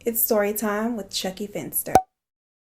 It's story time with Chucky Finster.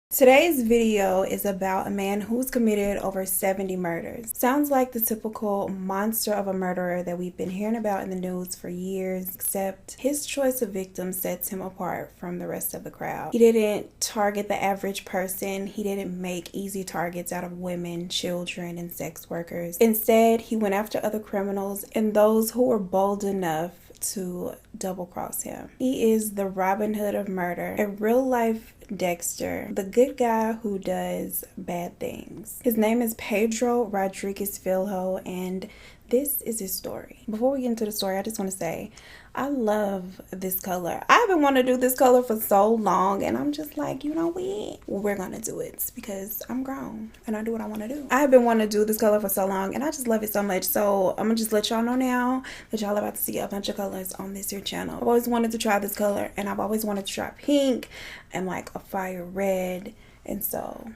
Today's video is about a man who's committed over 70 murders. Sounds like the typical monster of a murderer that we've been hearing about in the news for years, except his choice of victims sets him apart from the rest of the crowd. He didn't target the average person. He didn't make easy targets out of women, children, and sex workers. Instead, he went after other criminals and those who were bold enough to double cross him. He is the Robin Hood of murder, a real life Dexter, the good guy who does bad things. His name is Pedro Rodriguez Filho, and this is his story. Before we get into the story, I just want to say I love this color. I've been wanting to do this color for so long, and I'm just like, you know what? We're gonna do it because I'm grown and I do what I want to do. I've been wanting to do this color for so long, and I just love it so much. So I'm gonna just let y'all know now that y'all about to see a bunch of colors on this here channel. I've always wanted to try this color, and I've always wanted to try pink and like a fire red, and so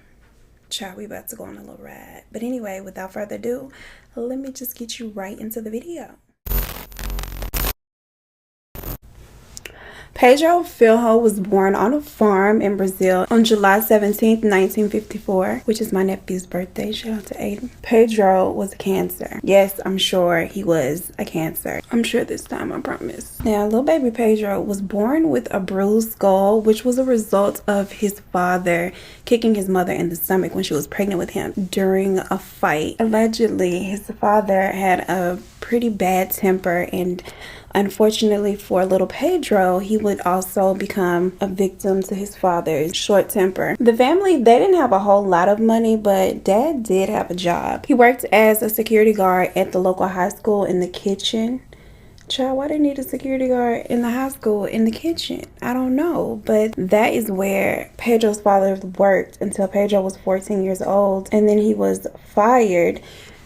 child, we about to go on a little ride. But anyway, without further ado, let me just get you right into the video. Pedro Filho was born on a farm in Brazil on July 17th, 1954, which is my nephew's birthday. Shout out to Aiden. Pedro was a cancer. Yes, I'm sure he was a cancer. I'm sure this time, I promise. Now, little baby Pedro was born with a bruised skull, which was a result of his father kicking his mother in the stomach when she was pregnant with him during a fight. Allegedly, his father had a pretty bad temper, and unfortunately for little Pedro, he would also become a victim to his father's short temper. The family, they didn't have a whole lot of money, but dad did have a job. He worked as a security guard at the local high school in the kitchen. Child, why they need a security guard in the high school in the kitchen? I don't know, but that is where Pedro's father worked until Pedro was 14 years old, and then he was fired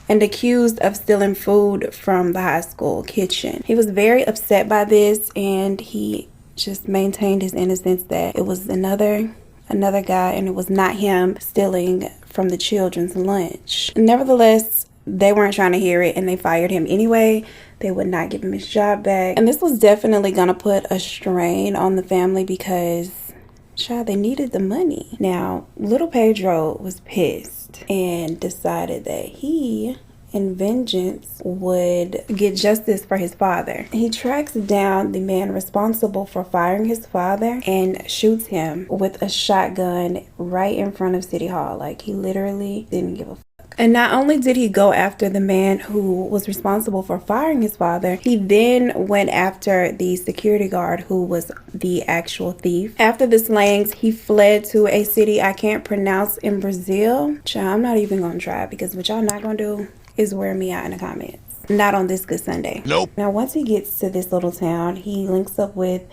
and accused of stealing food from the high school kitchen. He was very upset by this, and he just maintained his innocence that it was another guy and it was not him stealing from the children's lunch. Nevertheless, they weren't trying to hear it, and they fired him anyway. They would not give him his job back, and this was definitely gonna put a strain on the family because, child, they needed the money. Now, little Pedro was pissed and decided that he, in vengeance, would get justice for his father. He tracks down the man responsible for firing his father and shoots him with a shotgun right in front of City Hall. Like, he literally didn't give a fuck. And not only did he go after the man who was responsible for firing his father, he then went after the security guard who was the actual thief. After the slayings, he fled to a city I can't pronounce in Brazil. Child, I'm not even gonna try, because what y'all not gonna do is wear me out in the comments. Not on this good Sunday. Nope. Now, once he gets to this little town, he links up with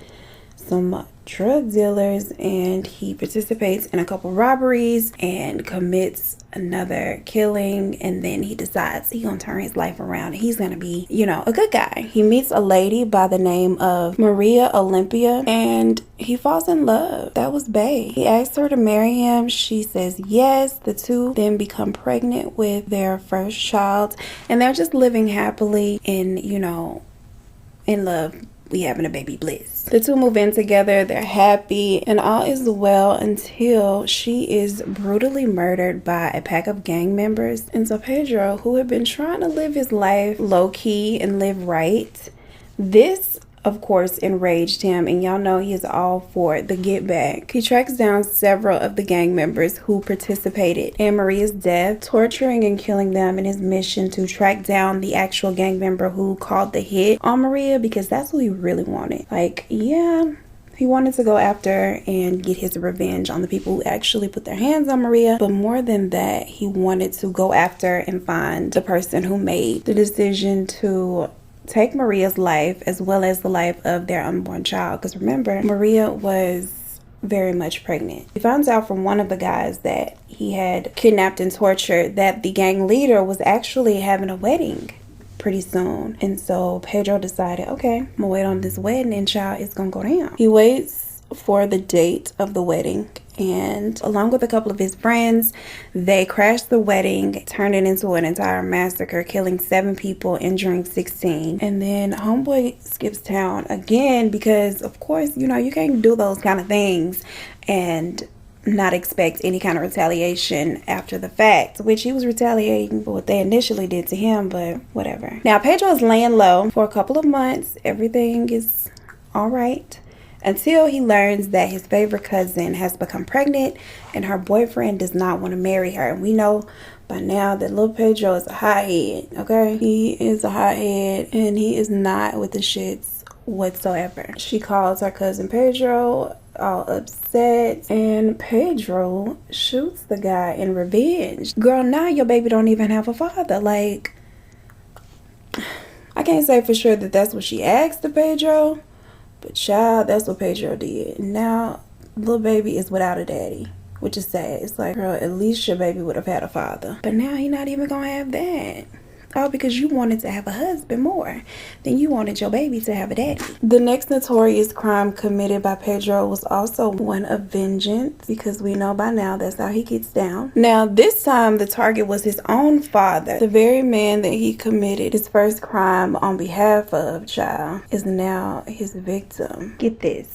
some drug dealers, and he participates in a couple robberies and commits another killing, and then he decides he's gonna turn his life around. He's gonna be, you know, a good guy. He meets a lady by the name of Maria Olympia, and he falls in love. That was bae. He asks her to marry him. She says yes. The two then become pregnant with their first child, and they're just living happily in, you know, in love. We having a baby bliss. The two move in together, they're happy, and all is well until she is brutally murdered by a pack of gang members. And so Pedro, who had been trying to live his life low-key and live right, this of course enraged him, and y'all know he is all for the get back. He tracks down several of the gang members who participated in Maria's death, torturing and killing them in his mission to track down the actual gang member who called the hit on Maria, because that's what he really wanted. Like, yeah, he wanted to go after and get his revenge on the people who actually put their hands on Maria. But more than that, he wanted to go after and find the person who made the decision to take Maria's life as well as the life of their unborn child. Because remember, Maria was very much pregnant. He finds out from one of the guys that he had kidnapped and tortured that the gang leader was actually having a wedding pretty soon. And so Pedro decided, okay, I'm gonna wait on this wedding, and child, it's gonna go down. He waits for the date of the wedding, and along with a couple of his friends, they crashed the wedding, turned it into an entire massacre, killing 7 people, injuring 16. And then homeboy skips town again because, of course, you know, you can't do those kind of things and not expect any kind of retaliation after the fact, which he was retaliating for what they initially did to him, but whatever. Now, Pedro is laying low for a couple of months. Everything is all right, until he learns that his favorite cousin has become pregnant and her boyfriend does not want to marry her. And we know by now that little Pedro is a hothead, okay? He is a hothead and he is not with the shits whatsoever. She calls her cousin Pedro all upset, and Pedro shoots the guy in revenge. Girl, now your baby don't even have a father. Like, I can't say for sure that that's what she asked of Pedro, but child, that's what Pedro did. Now, little baby is without a daddy, which is sad. It's like, girl, at least your baby would have had a father. But now he not even gonna have that. All because you wanted to have a husband more than you wanted your baby to have a daddy. The next notorious crime committed by Pedro was also one of vengeance, because we know by now that's how he gets down. Now, this time the target was his own father. The very man that he committed his first crime on behalf of, child, is now his victim. Get this.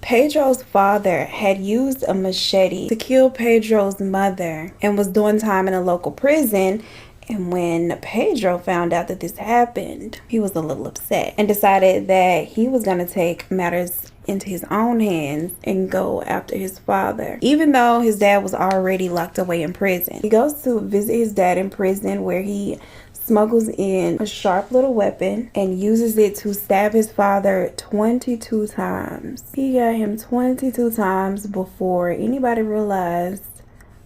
Pedro's father had used a machete to kill Pedro's mother and was doing time in a local prison. And when Pedro found out that this happened, he was a little upset and decided that he was going to take matters into his own hands and go after his father, even though his dad was already locked away in prison. He goes to visit his dad in prison, where he smuggles in a sharp little weapon and uses it to stab his father 22 times. He got him 22 times before anybody realized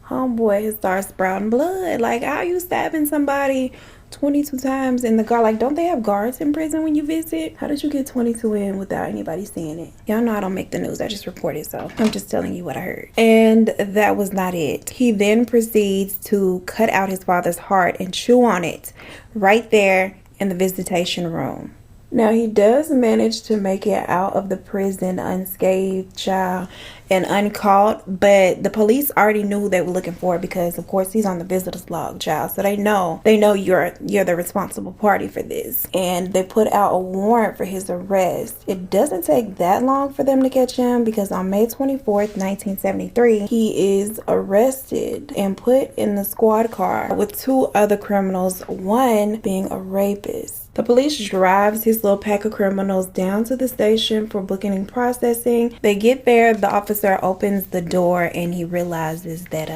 homeboy has started sprouting blood. Like, how you stabbing somebody 22 times in the guard? Like, don't they have guards in prison when you visit? How did you get 22 in without anybody seeing it? Y'all know I don't make the news, I just report it, so I'm just telling you what I heard. And that was not it. He then proceeds to cut out his father's heart and chew on it right there in the visitation room. Now, he does manage to make it out of the prison unscathed, child, and uncaught, but the police already knew who they were looking for, because of course he's on the visitor's log, child, so they know you're the responsible party for this, and they put out a warrant for his arrest. It doesn't take that long for them to catch him, because on May 24th, 1973, he is arrested and put in the squad car with 2 other criminals, one being a rapist. The police drives his little pack of criminals down to the station for booking and processing. They get there, the officer opens the door, and he realizes that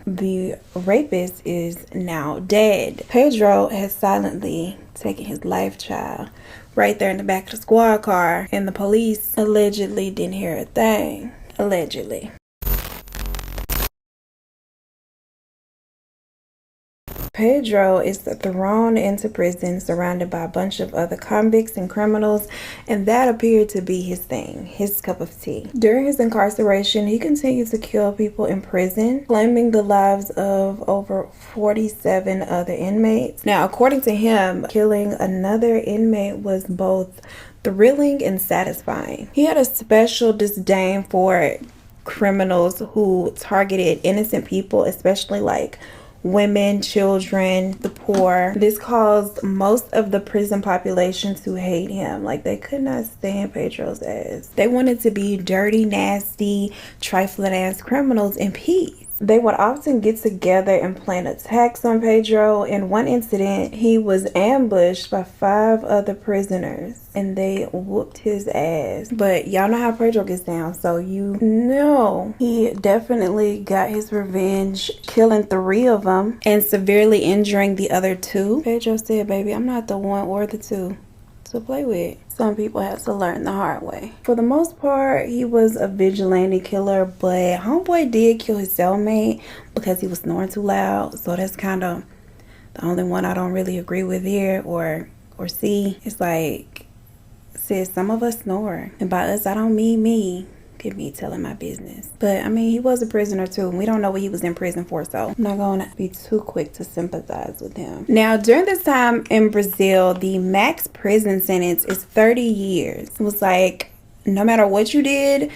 the rapist is now dead. Pedro has silently taken his life, child, right there in the back of the squad car, and the police allegedly didn't hear a thing. Allegedly. Pedro is thrown into prison surrounded by a bunch of other convicts and criminals, and that appeared to be his thing, his cup of tea. During his incarceration, he continued to kill people in prison, claiming the lives of over 47 other inmates. Now, according to him, killing another inmate was both thrilling and satisfying. He had a special disdain for criminals who targeted innocent people, especially like women, children, the poor. This caused most of the prison population to hate him. Like, they could not stand Pedro's ass. They wanted to be dirty, nasty, trifling ass criminals in peace. They would often get together and plan attacks on Pedro. In one incident, he was ambushed by 5 other prisoners and they whooped his ass. But y'all know how Pedro gets down, so you know he definitely got his revenge, killing 3 of them and severely injuring the other 2. Pedro said, baby, I'm not the one or the 2 to play with. Some people have to learn the hard way. For the most part, he was a vigilante killer, but homeboy did kill his cellmate because he was snoring too loud. So that's kind of the only one I don't really agree with here or see. It's like, sis, some of us snore. And by us, I don't mean me. Could be telling my business. But I mean, he was a prisoner too, and we don't know what he was in prison for, so I'm not going to be too quick to sympathize with him. Now, during this time in Brazil, the max prison sentence is 30 years. It was like, no matter what you did,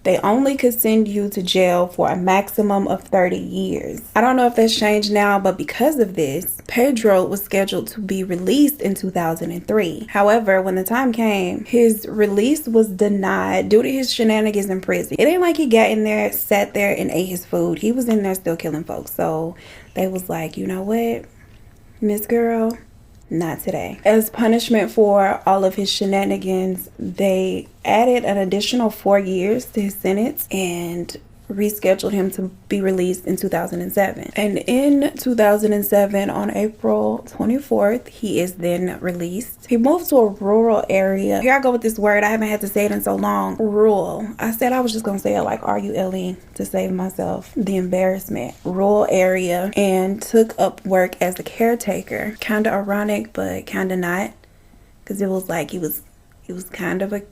They only could send you to jail for a maximum of 30 years. I don't know if that's changed now, but because of this, Pedro was scheduled to be released in 2003. However, when the time came, his release was denied due to his shenanigans in prison. It ain't like he got in there, sat there, and ate his food. He was in there still killing folks. So they was like, you know what, Miss Girl, not today. As punishment for all of his shenanigans, they added an additional 4 years to his sentence and rescheduled him to be released in 2007. And in 2007, on April 24th, he is then released. He moved to a rural area. Here I go with this word. I haven't had to say it in so long. Rural. I said I was just gonna say it like R-U-L-E to save myself the embarrassment. Rural area, and took up work as a caretaker. Kind of ironic, but kind of not, because it was like he was kind of a,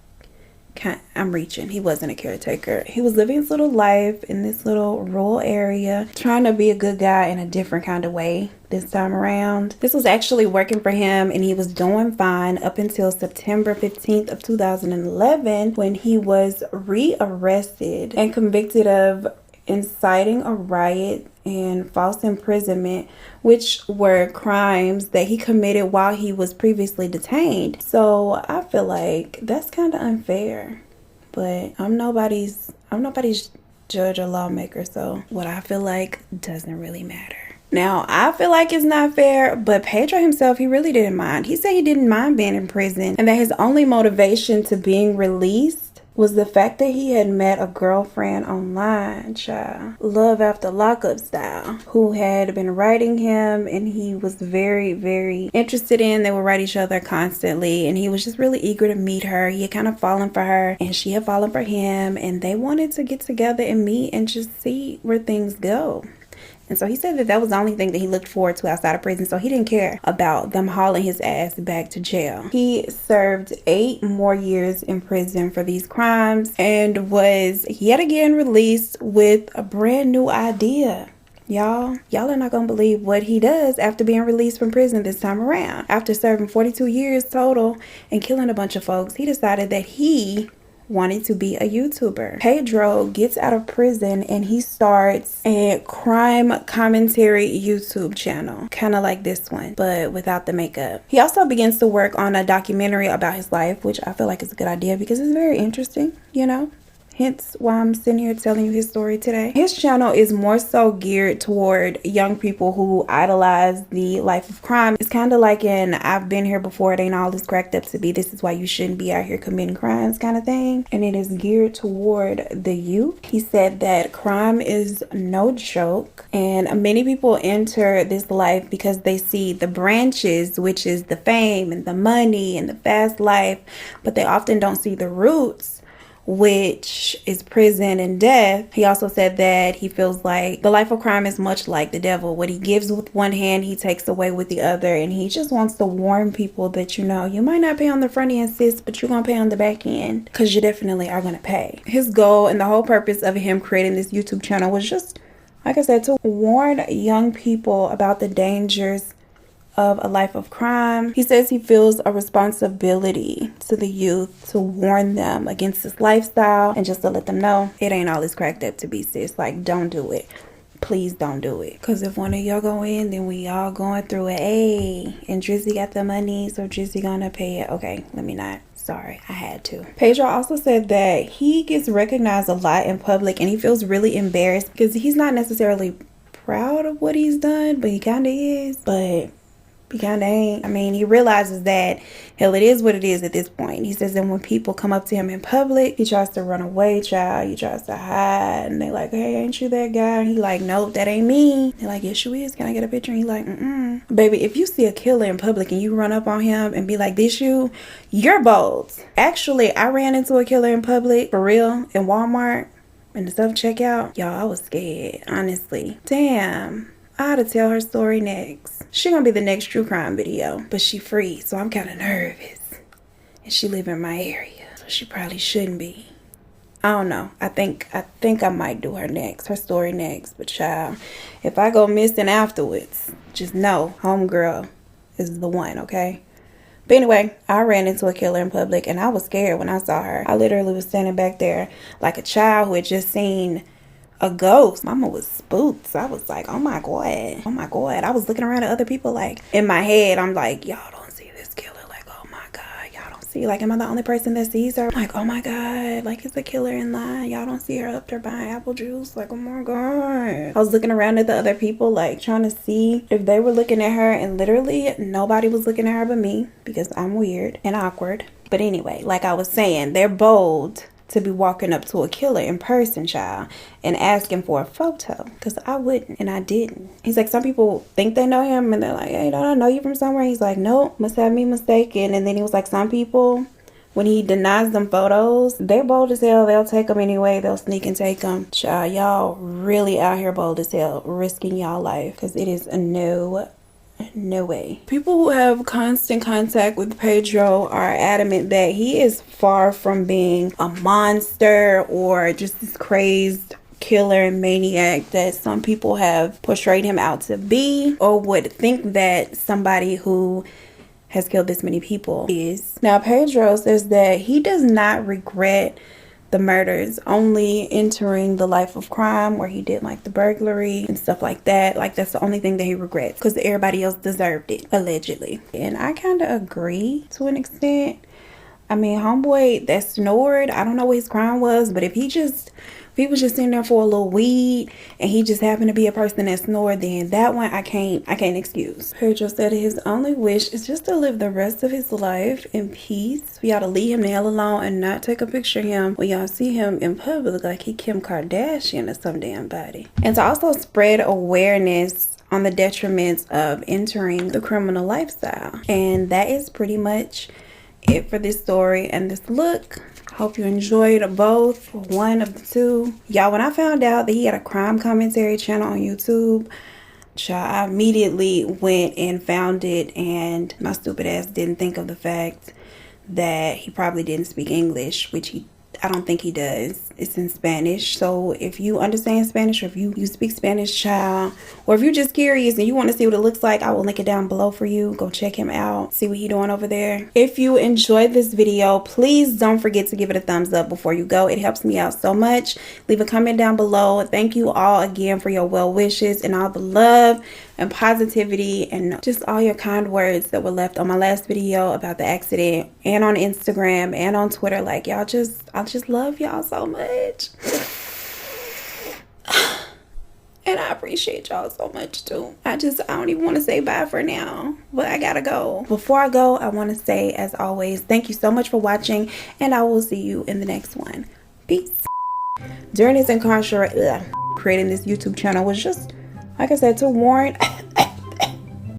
I'm reaching. He wasn't a caretaker. He was living his little life in this little rural area, trying to be a good guy in a different kind of way this time around. This was actually working for him, and he was doing fine up until September 15th of 2011, when he was rearrested and convicted of inciting a riot and false imprisonment, which were crimes that he committed while he was previously detained. So I feel like that's kind of unfair, but I'm nobody's judge or lawmaker, so what I feel like doesn't really matter. Now, I feel like it's not fair, but Pedro himself, he really didn't mind. He said he didn't mind being in prison, and that his only motivation to being released was the fact that he had met a girlfriend online, child, love after lockup style, who had been writing him, and he was very, very interested in. They would write each other constantly, and he was just really eager to meet her. He had kind of fallen for her, and she had fallen for him, and they wanted to get together and meet and just see where things go. And so he said that that was the only thing that he looked forward to outside of prison. So he didn't care about them hauling his ass back to jail. He served 8 more years in prison for these crimes and was yet again released with a brand new idea. Y'all are not gonna believe what he does after being released from prison this time around. After serving 42 years total and killing a bunch of folks, he decided that he wanted to be a YouTuber. Pedro gets out of prison and he starts a crime commentary YouTube channel, kind of like this one, but without the makeup. He also begins to work on a documentary about his life, which I feel like is a good idea because it's very interesting, you know? Hence why I'm sitting here telling you his story today. His channel is more so geared toward young people who idolize the life of crime. It's kind of like an I've been here before, it ain't all this cracked up to be, this is why you shouldn't be out here committing crimes kind of thing. And it is geared toward the youth. He said that crime is no joke, and many people enter this life because they see the branches, which is the fame and the money and the fast life, but they often don't see the roots, which is prison and death. He also said that he feels like the life of crime is much like the devil. What he gives with one hand, he takes away with the other. And he just wants to warn people that, you know, you might not pay on the front end, sis, but you're going to pay on the back end, because you definitely are going to pay. His goal and the whole purpose of him creating this YouTube channel was just, like I said, to warn young people about the dangers of a life of crime. He says he feels a responsibility to the youth to warn them against this lifestyle and just to let them know it ain't all this cracked up to be, sis. Like, don't do it. Please don't do it. Because if one of y'all go in, then we all going through it. Hey, and Drizzy got the money, so Drizzy gonna pay it. Okay, let me not. Sorry, I had to. Pedro also said that he gets recognized a lot in public and he feels really embarrassed because he's not necessarily proud of what he's done, but he kind of is. But he kind of ain't. I mean, he realizes that, hell, it is what it is at this point. He says that when people come up to him in public, he tries to run away, child. He tries to hide. And they like, hey, ain't you that guy? And he like, nope, that ain't me. They're like, yes, you is. Can I get a picture? And he like, Baby, if you see a killer in public and you run up on him and be like, this you're bold. Actually, I ran into a killer in public, for real, in Walmart, in the self-checkout. Y'all, I was scared, honestly. Damn. I had to tell her story next. She gonna be the next true crime video, but she free, so I'm kind of nervous. And she live in my area, so she probably shouldn't be. I don't know. I think I might do her story next. But child, if I go missing afterwards, just know homegirl is the one, okay? But anyway, I ran into a killer in public and I was scared when I saw her. I literally was standing back there like a child who had just seen a ghost. Mama was spooked. I was like, oh my god, oh my god. I was looking around at other people, like in my head I'm like, y'all don't see this killer. Like, oh my god, y'all don't see, like, am I the only person that sees her? I'm like, oh my god, like, it's a killer in line. Y'all don't see her up there buying apple juice. Like, oh my god. I was looking around at the other people, like trying to see if they were looking at her, and literally nobody was looking at her but me, because I'm weird and awkward. But anyway, like I was saying, they're bold to be walking up to a killer in person, child, and asking for a photo, because I wouldn't, and I didn't. He's like, some people think they know him and they're like, hey, don't I know you from somewhere? He's like, nope, must have me mistaken. And then he was like, some people, when he denies them photos, they're bold as hell. They'll take them anyway. They'll sneak and take them. Child, y'all really out here bold as hell, risking y'all life, because it is a no way. People who have constant contact with Pedro are adamant that he is far from being a monster or just this crazed killer and maniac that some people have portrayed him out to be, or would think that somebody who has killed this many people is. Now, Pedro says that he does not regret the murders, only entering the life of crime where he did like the burglary and stuff like that. Like, that's the only thing that he regrets, because everybody else deserved it, allegedly. And I kind of agree to an extent. I mean, homeboy that snored, I don't know what his crime was, but if he was just in there for a little weed and he just happened to be a person that snored, then that one I can't excuse. Pedro said his only wish is just to live the rest of his life in peace. We ought to leave him the hell alone and not take a picture of him when y'all see him in public like he Kim Kardashian or some damn body. And to also spread awareness on the detriments of entering the criminal lifestyle. And that is pretty much it for this story and this look. Hope you enjoyed both, one of the two. Y'all, when I found out that he had a crime commentary channel on YouTube, I immediately went and found it, and my stupid ass didn't think of the fact that he probably didn't speak English, which I don't think he does. It's in Spanish. So if you understand Spanish, or if you speak Spanish, child, or if you're just curious and you want to see what it looks like, I will link it down below for you. Go check him out. See what he's doing over there. If you enjoyed this video, please don't forget to give it a thumbs up before you go. It helps me out so much. Leave a comment down below. Thank you all again for your well wishes and all the love and positivity and just all your kind words that were left on my last video about the accident, and on Instagram and on Twitter. Like, y'all I just love y'all so much. And I appreciate y'all so much too. I don't even want to say bye for now, but I gotta go. Before I go, I want to say, as always, thank you so much for watching, and I will see you in the next one. Peace. During this incarceration, creating this YouTube channel was just, like I said, to warrant